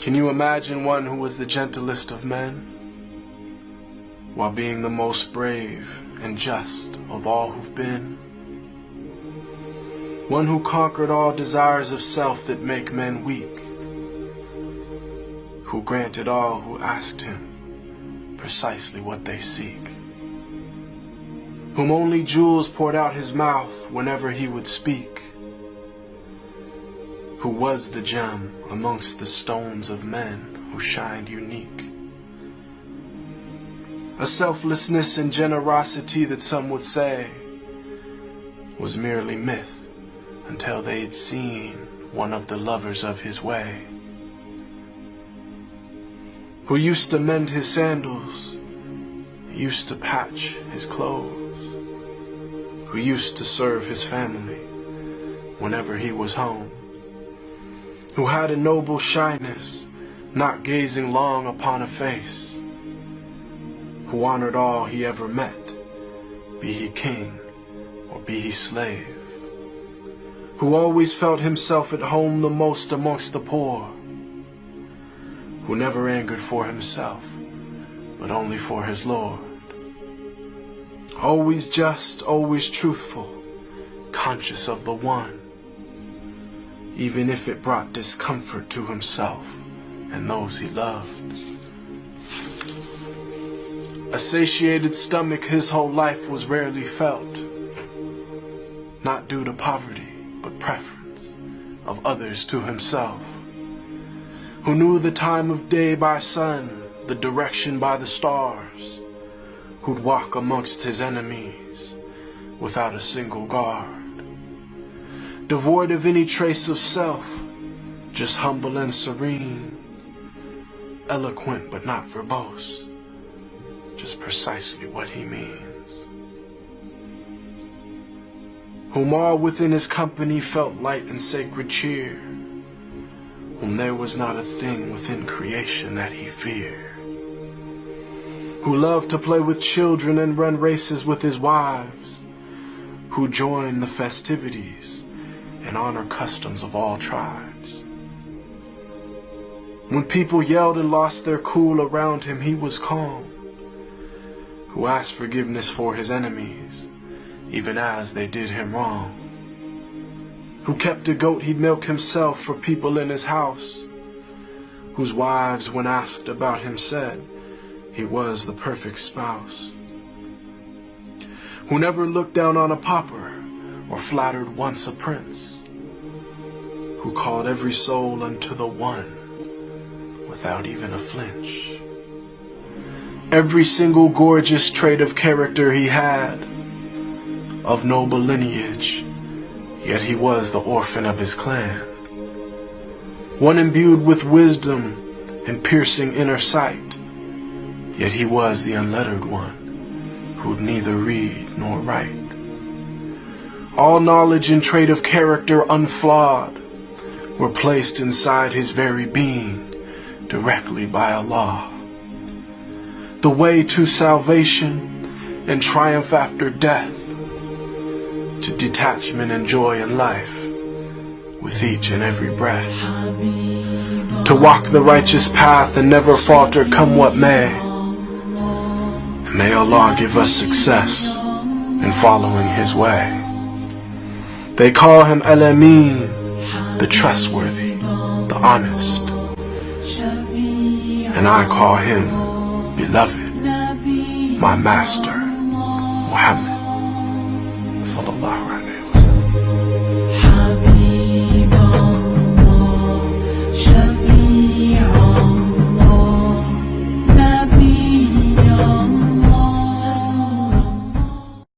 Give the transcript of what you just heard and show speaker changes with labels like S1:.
S1: Can you imagine one who was the gentlest of men, while being the most brave and just of all who've been? One who conquered all desires of self that make men weak, who granted all who asked him precisely what they seek, whom only jewels poured out his mouth whenever he would speak, who was the gem amongst the stones of men who shined unique. A selflessness and generosity that some would say was merely myth until they'd seen one of the lovers of his way, who used to mend his sandals, used to patch his clothes, who used to serve his family whenever he was home, who had a noble shyness, not gazing long upon a face, who honored all he ever met, be he king or be he slave, who always felt himself at home the most amongst the poor, who never angered for himself, but only for his Lord, always just, always truthful, conscious of the one, even if it brought discomfort to himself and those he loved. A satiated stomach his whole life was rarely felt, not due to poverty, but preference of others to himself, who knew the time of day by sun, the direction by the stars, who'd walk amongst his enemies without a single guard, devoid of any trace of self, just humble and serene, eloquent but not verbose, just precisely what he means, whom all within his company felt light and sacred cheer, whom there was not a thing within creation that he feared, who loved to play with children and run races with his wives, who joined the festivities and honor customs of all tribes. When people yelled and lost their cool around him, he was calm, who asked forgiveness for his enemies, even as they did him wrong, who kept a goat he'd milk himself for people in his house, whose wives, when asked about him, said he was the perfect spouse, who never looked down on a pauper or flattered once a prince, who called every soul unto the one without even a flinch. Every single gorgeous trait of character he had, of noble lineage, yet he was the orphan of his clan, one imbued with wisdom and piercing inner sight, yet he was the unlettered one, who'd neither read nor write. All knowledge and trait of character unflawed were placed inside his very being directly by Allah. The way to salvation and triumph after death, to detachment and joy in life with each and every breath, to walk the righteous path and never falter come what may. May Allah give us success in following his way. They call him Al-Amin, the trustworthy, the honest, and I call him beloved, my master, Muhammad.